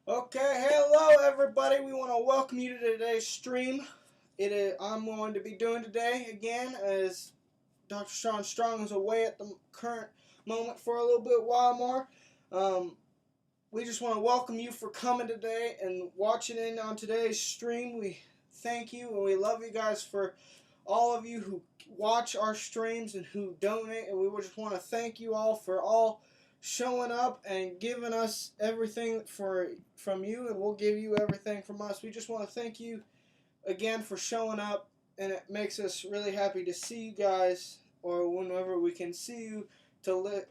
Okay, hello everybody. We want to welcome you to today's stream. I'm going to be doing today again as Dr. Sean Strong is away at the current moment for a little bit while more. We just want to welcome you for coming today and watching in on today's stream. We thank you and we love you guys for all of you who watch our streams and who donate, and we just want to thank you all for all showing up and giving us everything from you, and we'll give you everything from us. We just want to thank you again for showing up, and it makes us really happy to see you guys, or whenever we can see you, to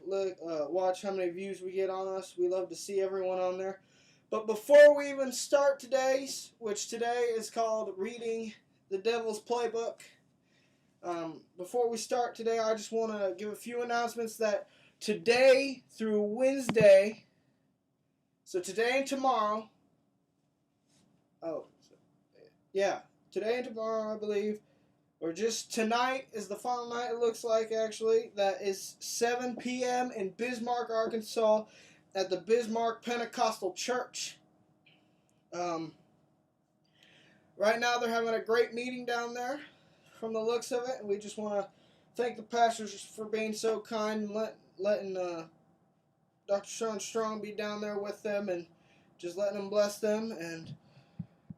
watch how many views we get on us. We love to see everyone on there. But before we even start today's, which today is called Reading the Devil's Playbook, before we start today, I just want to give a few announcements that today through Wednesday, so today and tomorrow, today and tomorrow, I believe, or just tonight is the final night, it looks like, actually. That is 7 p.m. in Bismarck, Arkansas, at the Bismarck Pentecostal Church. Right now, they're having a great meeting down there, from the looks of it, and we just want to thank the pastors for being so kind and letting Dr. Sean Strong be down there with them and just letting him bless them. And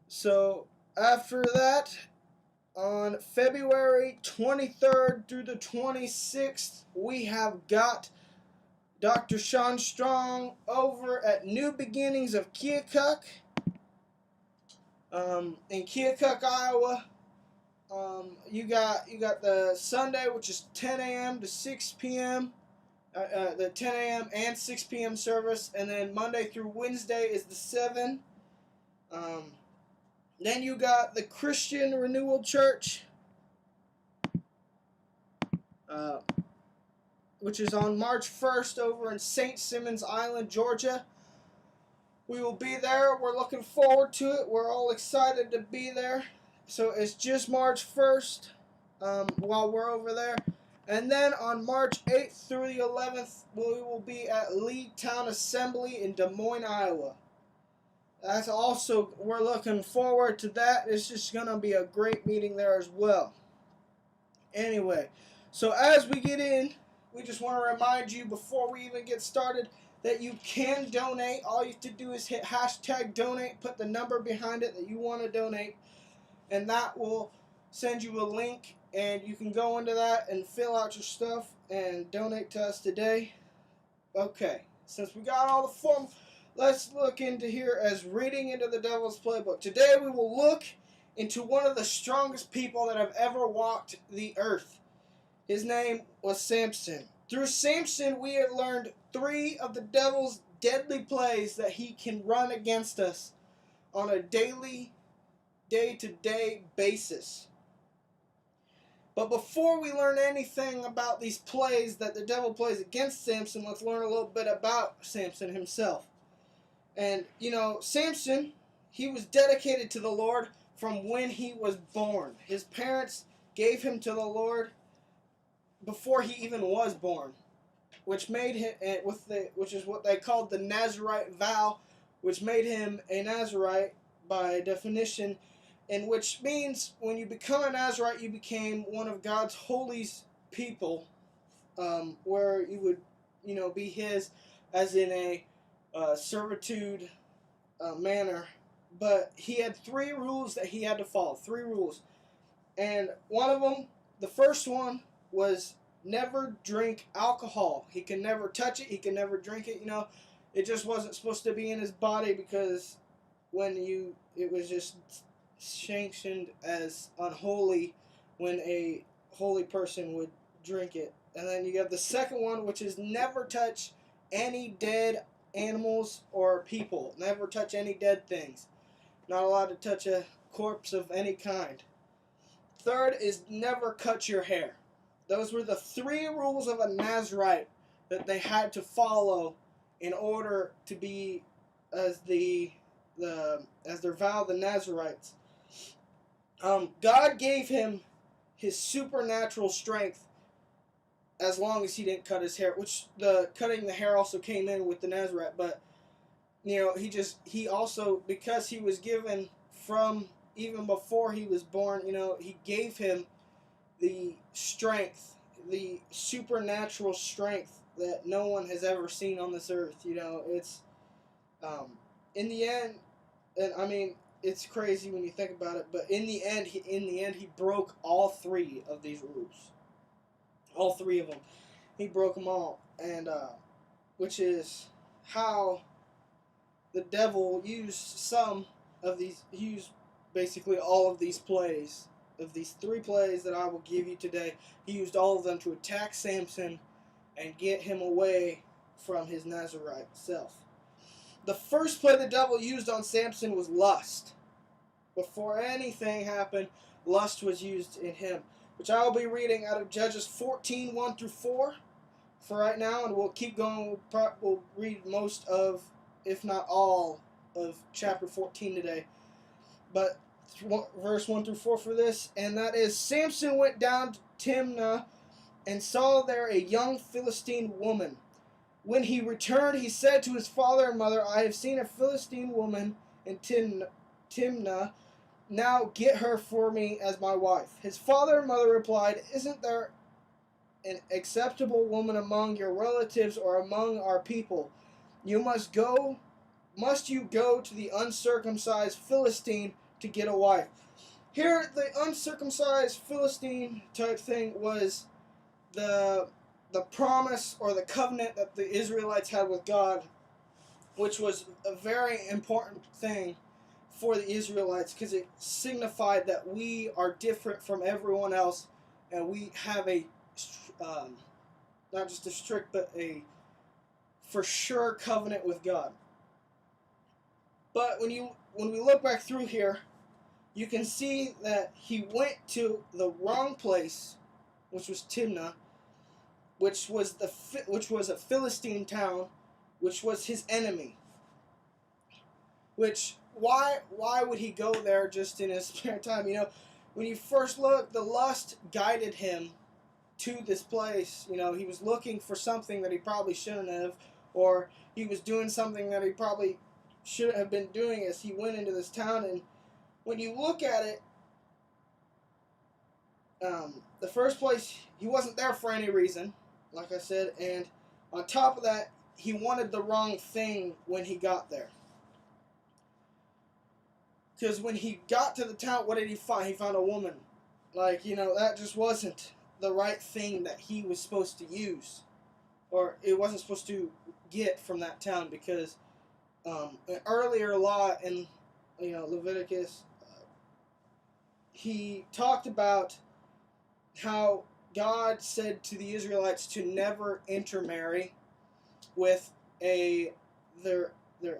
so after that, on February 23rd through the 26th, we have got Dr. Sean Strong over at New Beginnings of Keokuk, in Keokuk, Iowa. You got the Sunday, which is 10 a.m. to 6 p.m., the 10 a.m. and 6 p.m. service, and then Monday through Wednesday is the 7. Then you got the Christian Renewal Church, which is on March 1st over in St. Simons Island, Georgia. We will be there. We're looking forward to it. We're all excited to be there. So it's just March 1st while we're over there. And then on March 8th through the 11th, we will be at League Town Assembly in Des Moines, Iowa. That's also, we're looking forward to that. It's just going to be a great meeting there as well. Anyway, so as we get in, we just want to remind you before we even get started that you can donate. All you have to do is hit hashtag donate, put the number behind it that you want to donate, and that will send you a link, and you can go into that and fill out your stuff and donate to us today. Okay, since we got all the form, let's look into here as reading into the Devil's Playbook. Today we will look into one of the strongest people that have ever walked the earth. His name was Samson. Through Samson, we have learned 3 of the devil's deadly plays that he can run against us on a daily, day-to-day basis. But before we learn anything about these plays that the devil plays against Samson, let's learn a little bit about Samson himself. And, Samson, he was dedicated to the Lord from when he was born. His parents gave him to the Lord before he even was born, which made him, which is what they called the Nazarite vow, which made him a Nazarite by definition, and which means when you become a Nazarite, you became one of God's holy people, where you would, be his as in a servitude manner. But he had 3 rules that he had to follow, 3 rules. And one of them, the first one, was never drink alcohol. He can never touch it. He can never drink it. It just wasn't supposed to be in his body, because it was just sanctioned as unholy when a holy person would drink it. And then you have the second one, which is never touch any dead animals or people. Never touch any dead things. Not allowed to touch a corpse of any kind. Third is never cut your hair. Those were the 3 rules of a Nazarite that they had to follow in order to be as their vow, the Nazarites. God gave him his supernatural strength as long as he didn't cut his hair, which the cutting the hair also came in with the Nazarite, but he also, because he was given from even before he was born, he gave him the strength, the supernatural strength that no one has ever seen on this earth. It's um, in the end, and I mean, it's crazy when you think about it, but in the end, he broke all three of these rules. All three of them, he broke them all, and which is how the devil used some of these. He used basically all of these plays. Of these three plays that I will give you today, he used all of them to attack Samson and get him away from his Nazarite self. The first play the devil used on Samson was lust. Before anything happened, lust was used in him, which I will be reading out of Judges 14, 1 through 4 for right now, and we'll keep going. We'll read most of, if not all, of chapter 14 today. But verse 1 through 4 for this, and that is, Samson went down to Timnah and saw there a young Philistine woman. When he returned, he said to his father and mother, I have seen a Philistine woman in Timnah. Now get her for me as my wife. His father and mother replied, Isn't there an acceptable woman among your relatives or among our people? Must you go to the uncircumcised Philistine to get a wife? Here, the uncircumcised Philistine type thing was the promise or the covenant that the Israelites had with God, which was a very important thing for the Israelites because it signified that we are different from everyone else, and we have a not just a strict but a for sure covenant with God. But when we look back through here, you can see that he went to the wrong place, which was Timnah, which was a Philistine town, which was his enemy. Which why would he go there just in his spare time? When you first look, the lust guided him to this place. He was looking for something that he probably shouldn't have, or he was doing something that he probably shouldn't have been doing as he went into this town. And when you look at it, the first place, he wasn't there for any reason, like I said, and on top of that, he wanted the wrong thing when he got there. Because when he got to the town, what did he find? He found a woman. That just wasn't the right thing that he was supposed to use. Or it wasn't supposed to get from that town, because an earlier law in Leviticus, he talked about how God said to the Israelites to never intermarry with their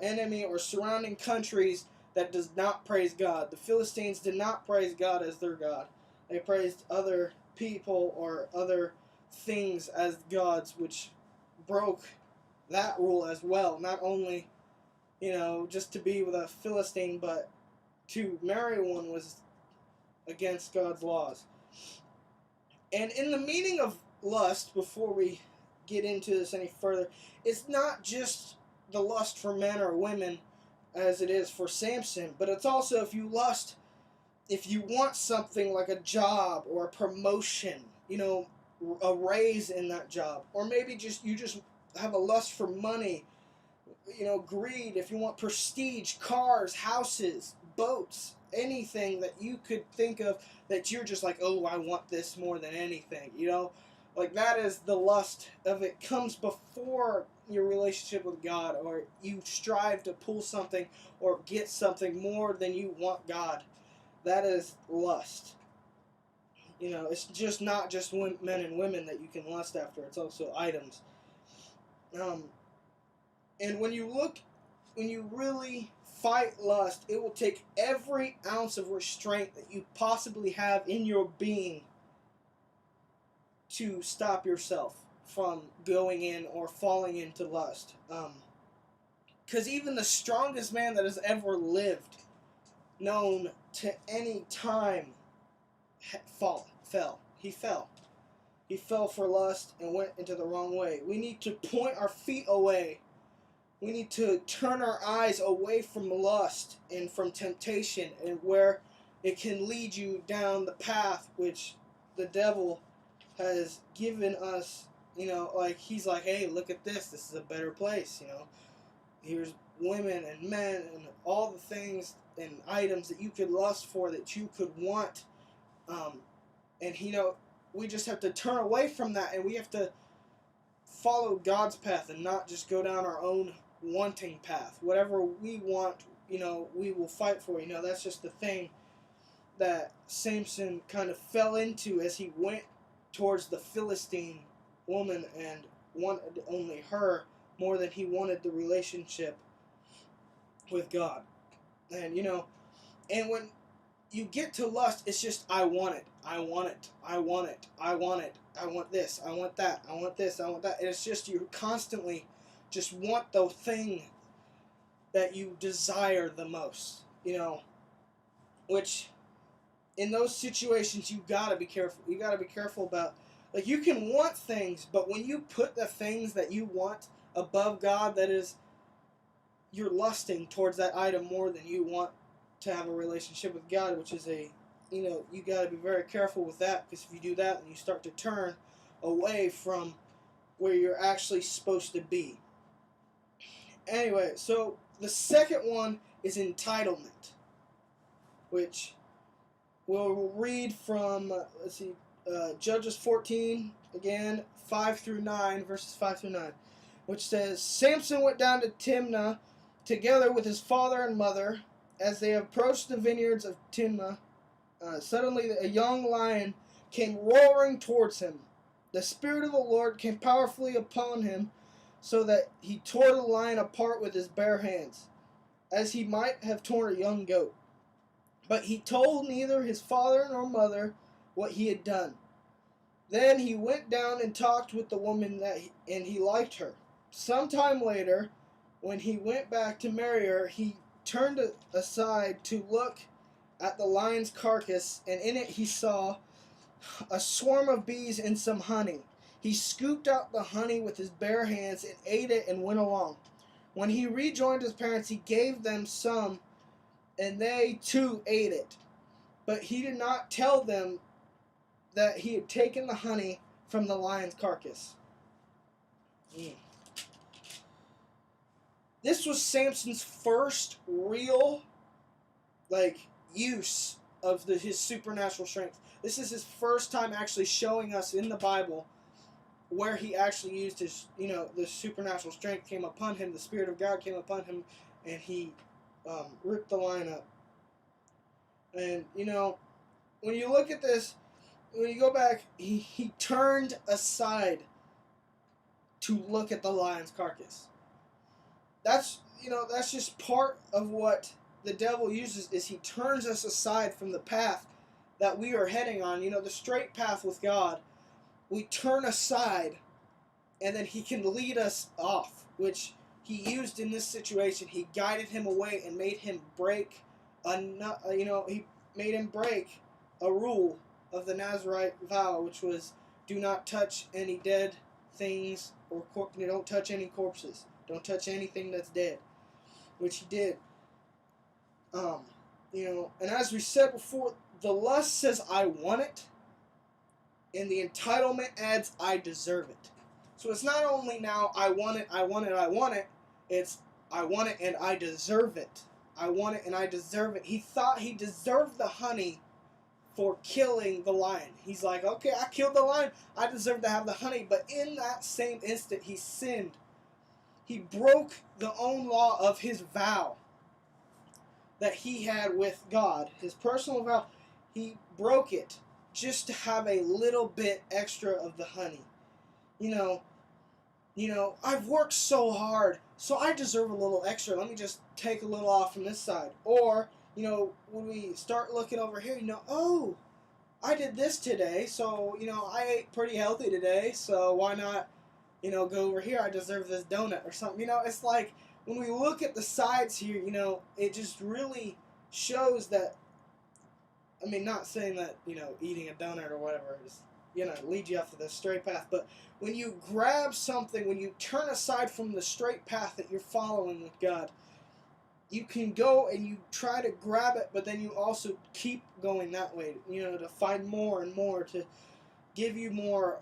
enemy or surrounding countries that does not praise God. The Philistines did not praise God as their God. They praised other people or other things as gods, which broke that rule as well. Not only, just to be with a Philistine, but to marry one was against God's laws. And in the meaning of lust, before we get into this any further, it's not just the lust for men or women as it is for Samson, but it's also if you want something like a job or a promotion, a raise in that job, or maybe you just have a lust for money, greed, if you want prestige, cars, houses, boats, anything that you could think of that you're just like, oh, I want this more than anything, that is the lust of it. Comes before your relationship with God, or you strive to pull something or get something more than you want God. That is lust. It's just not just men and women that you can lust after. It's also items. And when you really fight lust, it will take every ounce of restraint that you possibly have in your being to stop yourself from going in or falling into lust. Because even the strongest man that has ever lived, known to any time, fell. He fell. He fell for lust and went into the wrong way. We need to point our feet away we need to turn our eyes away from lust and from temptation, and where it can lead you down the path which the devil has given us. Like he's like, hey, look at this. This is a better place. Here's women and men and all the things and items that you could lust for, that you could want. And we just have to turn away from that, and we have to follow God's path and not just go down our own wanting path. Whatever we want, we will fight for. That's just the thing that Samson kind of fell into as he went towards the Philistine woman and wanted only her more than he wanted the relationship with God. And when you get to lust, it's just, I want it, I want it, I want it, I want it, I want this, I want that, I want this, I want that. And it's just, you constantly just want the thing that you desire the most, which in those situations you gotta be careful. You gotta be careful about, like, you can want things, but when you put the things that you want above God, that is, you're lusting towards that item more than you want to have a relationship with God, which is you got to be very careful with that, because if you do that, then you start to turn away from where you're actually supposed to be. Anyway, so the second one is entitlement, which we'll read from, Judges 14, again, 5 through 9, verses 5 through 9, which says, Samson went down to Timnah together with his father and mother. As they approached the vineyards of Timnah, suddenly a young lion came roaring towards him. The Spirit of the Lord came powerfully upon him, so that he tore the lion apart with his bare hands, as he might have torn a young goat. But he told neither his father nor mother what he had done. Then he went down and talked with the woman, and he liked her. Some time later, when he went back to marry her, he turned aside to look at the lion's carcass, and in it he saw a swarm of bees and some honey. He scooped out the honey with his bare hands and ate it and went along. When he rejoined his parents, he gave them some, and they too ate it. But he did not tell them that he had taken the honey from the lion's carcass. This was Samson's first real, use of his supernatural strength. This is his first time actually showing us in the Bible where he actually used his, the supernatural strength came upon him, the Spirit of God came upon him, and he ripped the lion up. And, when you look at this, when you go back, he turned aside to look at the lion's carcass. That's just part of what the devil uses, is he turns us aside from the path that we are heading on. The straight path with God, we turn aside, and then he can lead us off, which he used in this situation. He guided him away and made him break he made him break a rule of the Nazarite vow, which was, do not touch any dead things, or don't touch any corpses. Don't touch anything that's dead, which he did. And as we said before, the lust says, I want it, and the entitlement adds, I deserve it. So it's not only now, I want it, I want it, I want it. It's, I want it and I deserve it. I want it and I deserve it. He thought he deserved the honey for killing the lion. He's like, okay, I killed the lion, I deserve to have the honey. But in that same instant, he sinned. He broke the own law of his vow that he had with God, his personal vow. He broke it just to have a little bit extra of the honey. I've worked so hard, so I deserve a little extra. Let me just take a little off from this side. Or, when we start looking over here, oh, I did this today, so, I ate pretty healthy today, so why not, go over here, I deserve this donut or something. It's like, when we look at the sides here, it just really shows that, not saying that, eating a donut or whatever is lead you off to the straight path. But when you grab something, when you turn aside from the straight path that you're following with God, you can go and you try to grab it, but then you also keep going that way, to find more and more, to give you more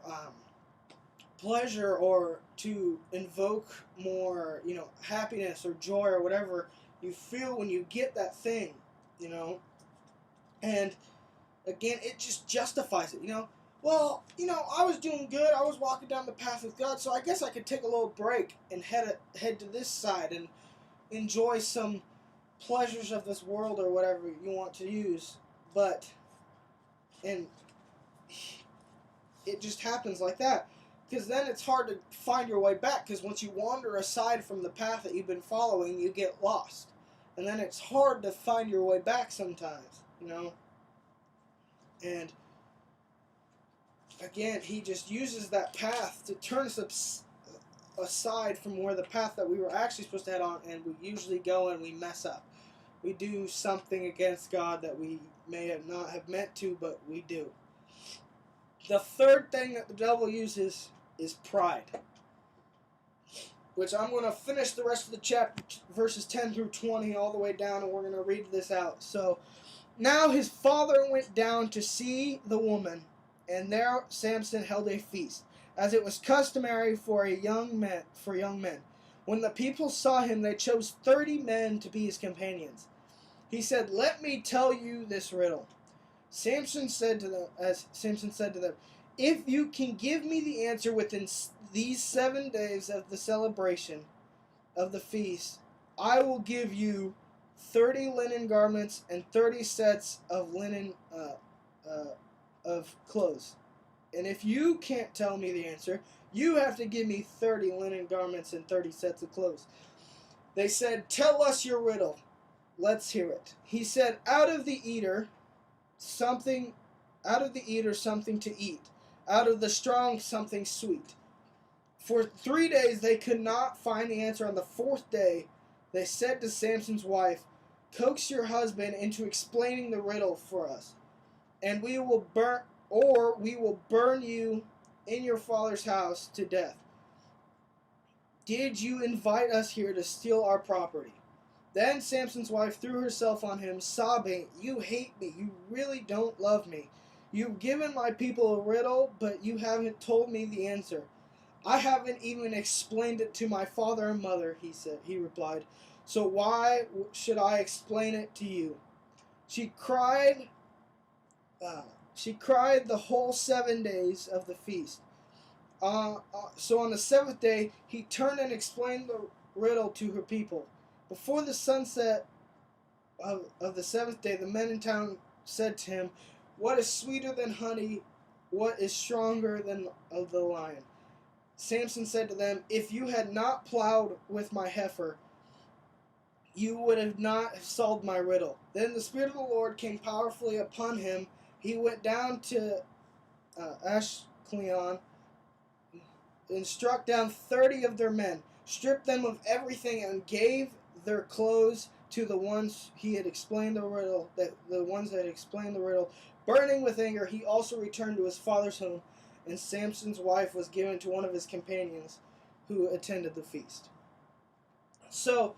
pleasure, or to invoke more, happiness or joy or whatever you feel when you get that thing, And again, it just justifies it, Well, I was doing good. I was walking down the path with God, so I guess I could take a little break and head to this side and enjoy some pleasures of this world or whatever you want to use. And it just happens like that. Because then it's hard to find your way back, because once you wander aside from the path that you've been following, you get lost. And then it's hard to find your way back sometimes, And again, he just uses that path to turn us aside from where the path that we were actually supposed to head on, and we usually go and we mess up. We do something against God that we may have not have meant to, but we do. The third thing that the devil uses is pride, which I'm going to finish the rest of the chapter, verses 10 through 20, all the way down, and we're going to read this out. So, now his father went down to see the woman, and there Samson held a feast, as it was customary for young men. When the people saw him, they chose 30 men to be his companions. He said, "Let me tell you this riddle." Samson said to them, "If you can give me the answer within these 7 days of the celebration of the feast, I will give you 30 linen garments and 30 sets of linen of clothes. And if you can't tell me the answer, you have to give me 30 linen garments and 30 sets of clothes." They said, "Tell us your riddle. Let's hear it." He said, out of the eater something to eat, out of the strong something sweet." For 3 days they could not find the answer. On the 4th day, they said to Samson's wife, "Coax your husband into explaining the riddle for us, and we will burn you in your father's house to death. Did you invite us here to steal our property?" Then Samson's wife threw herself on him, sobbing, "You hate me. You really don't love me. You've given my people a riddle, but you haven't told me the answer." "I haven't even explained it to my father and mother," he replied. "So why should I explain it to you?" She cried the whole 7 days of the feast. So on the 7th day, he turned and explained the riddle to her people. Before the sunset of the 7th day, the men in town said to him, "What is sweeter than honey? What is stronger than the lion?" Samson said to them, "If you had not plowed with my heifer, you would have not solved my riddle." Then the Spirit of the Lord came powerfully upon him. He went down to Ashkelon and struck down 30 of their men, stripped them of everything, and gave their clothes to the ones he had explained the riddle. Burning with anger, he also returned to his father's home, and Samson's wife was given to one of his companions who attended the feast. So,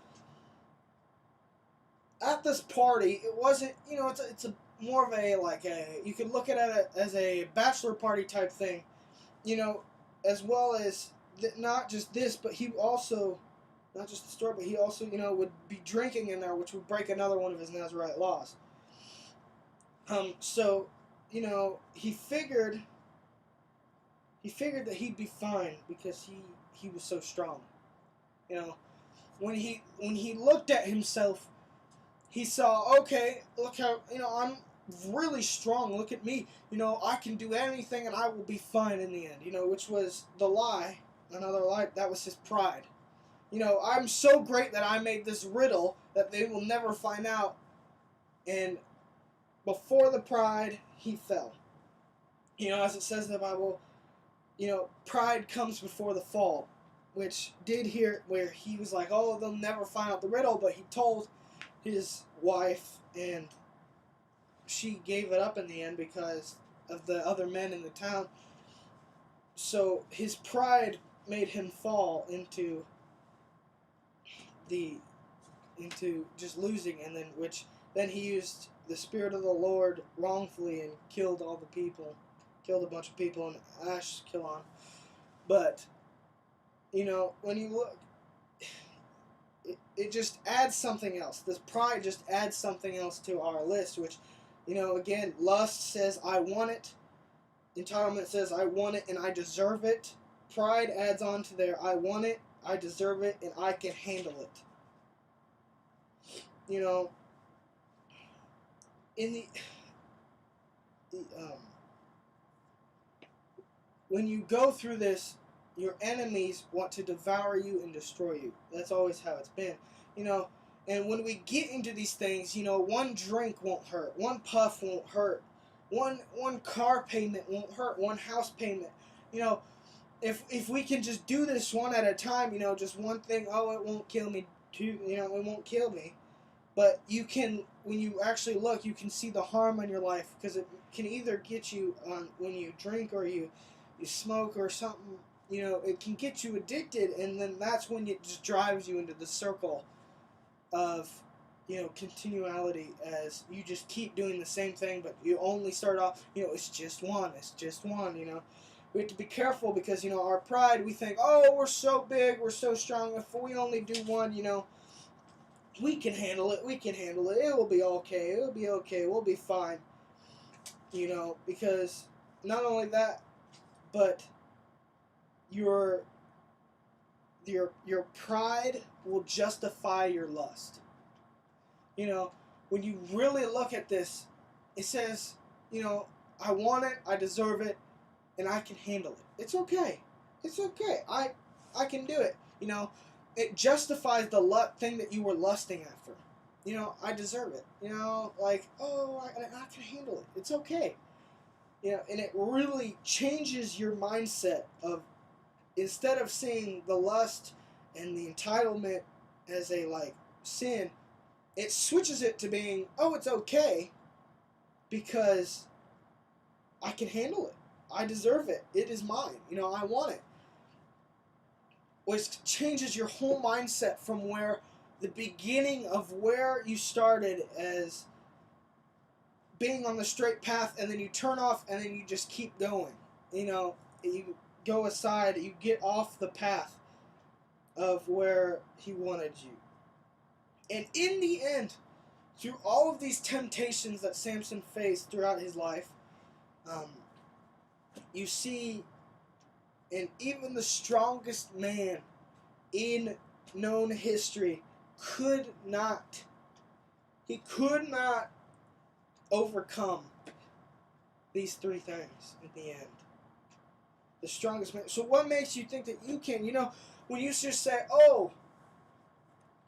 at this party, it wasn't, it's a more of you could look at it as a bachelor party type thing, as well as not just this, but he also, not just the story, but he also, would be drinking in there, which would break another one of his Nazirite laws. So, he figured that he'd be fine because he was so strong. When he looked at himself, he saw, okay, look how, I'm really strong. Look at me. I can do anything and I will be fine in the end. Which was the lie, another lie. That was his pride. I'm so great that I made this riddle that they will never find out. And before the pride, he fell. As it says in the Bible, pride comes before the fall, which did here, where he was like, oh, they'll never find out the riddle, but he told his wife, and she gave it up in the end because of the other men in the town. So his pride made him fall the into just losing, and then he used the Spirit of the Lord wrongfully and killed all the people, killed a bunch of people in Ashkelon. But when you look, it just adds something else. This pride just adds something else to our list, which, again, lust says I want it, entitlement says I want it and I deserve it. Pride adds on to there, I want it, I deserve it, and I can handle it. In when you go through this, your enemies want to devour you and destroy you. That's always how it's been. And when we get into these things, one drink won't hurt, one puff won't hurt, one car payment won't hurt, one house payment. If we can just do this one at a time, just one thing, oh, it won't kill me, two, it won't kill me. But you can, when you actually look, you can see the harm in your life, because it can either get you on when you drink or you smoke or something. It can get you addicted, and then that's when it just drives you into the circle of, continuality, as you just keep doing the same thing, but you only start off, it's just one. We have to be careful, because, our pride, we think, oh, we're so big, we're so strong, if we only do one, we can handle it, it will be okay, we'll be fine, because not only that, but your pride will justify your lust. When you really look at this, it says, I want it, I deserve it, and I can handle it. It's okay. I can do it. It justifies the thing that you were lusting after. I deserve it. I can handle it. It's okay. And it really changes your mindset of, instead of seeing the lust and the entitlement as a sin, it switches it to being, oh, it's okay, because I can handle it. I deserve it. It is mine. I want it. Which changes your whole mindset from where the beginning of where you started as being on the straight path, and then you turn off, and then you just keep going. You go aside, you get off the path of where he wanted you. And in the end, through all of these temptations that Samson faced throughout his life, you see, and even the strongest man in known history could not overcome these three things in the end. The strongest man. So what makes you think that you can? When you just say, oh,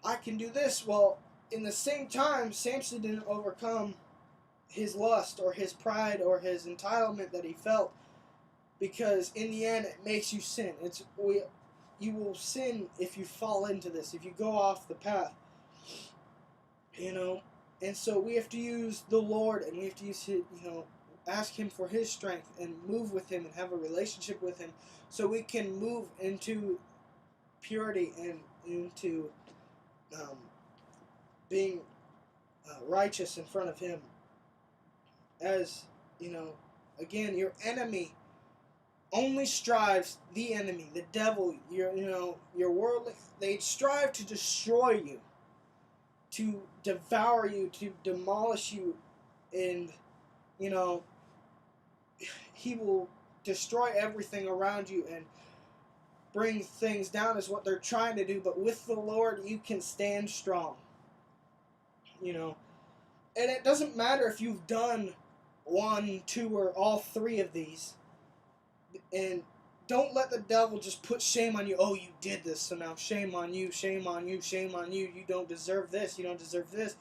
I can do this, well, in the same time, Samson didn't overcome his lust or his pride or his entitlement that he felt, because in the end, it makes you sin. You will sin if you fall into this, if you go off the path. And so we have to use the Lord, and we have to use his, ask him for his strength and move with him and have a relationship with him, so we can move into purity and into being righteous in front of him. As again, your enemy only strives, the enemy, the devil, your worldly, they strive to destroy you, to devour you, to demolish you, and he will destroy everything around you and bring things down, is what they're trying to do. But with the Lord, you can stand strong. And it doesn't matter if you've done 1, 2, or all 3 of these. And don't let the devil just put shame on you. Oh, you did this, so now shame on you, shame on you, shame on you. You don't deserve this, you don't deserve this.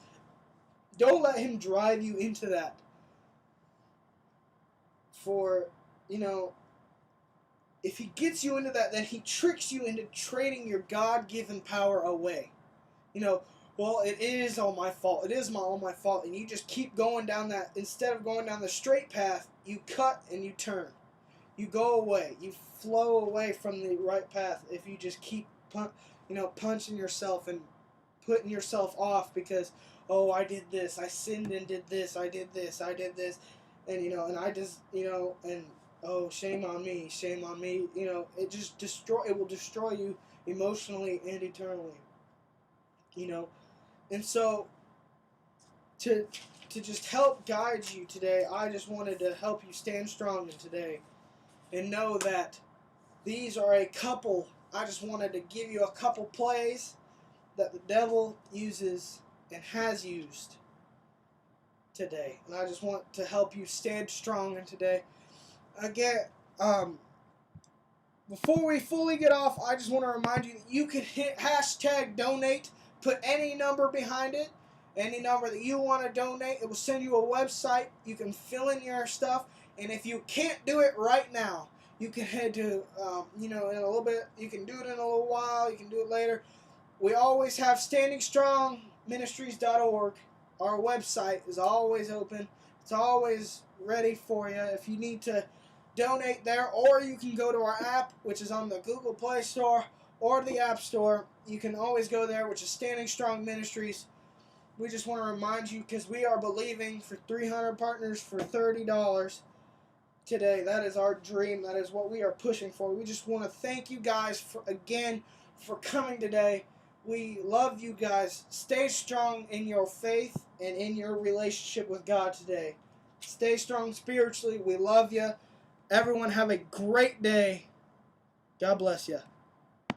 Don't let him drive you into that. For, if he gets you into that, then he tricks you into trading your God-given power away. well, it is all my fault. It is all my fault. And you just keep going down that, instead of going down the straight path, you cut and you turn. You go away. You flow away from the right path if you just keep, punching yourself and putting yourself off because, oh, I did this. I sinned and did this. I did this. I did this. And, and I just, and, oh, shame on me. Shame on me. It just it will destroy you emotionally and eternally. And so to just help guide you today, I just wanted to help you stand strong in today and know that these are a couple. I just wanted to give you a couple plays that the devil uses and has used today. And I just want to help you stand strong in today. Again, before we fully get off, I just want to remind you that you can hit hashtag donate, put any number behind it, any number that you want to donate. It will send you a website. You can fill in your stuff. And if you can't do it right now, you can head to, in a little bit. You can do it in a little while. You can do it later. We always have standingstrongministries.org. Our website is always open. It's always ready for you if you need to donate there, or you can go to our app, which is on the Google Play Store or the App Store. You can always go there, which is Standing Strong Ministries. We just want to remind you, because we are believing for 300 partners for $30 today. That is our dream. That is what we are pushing for. We just want to thank you guys for coming today. We love you guys. Stay strong in your faith and in your relationship with God today. Stay strong spiritually. We love you. Everyone have a great day. God bless you.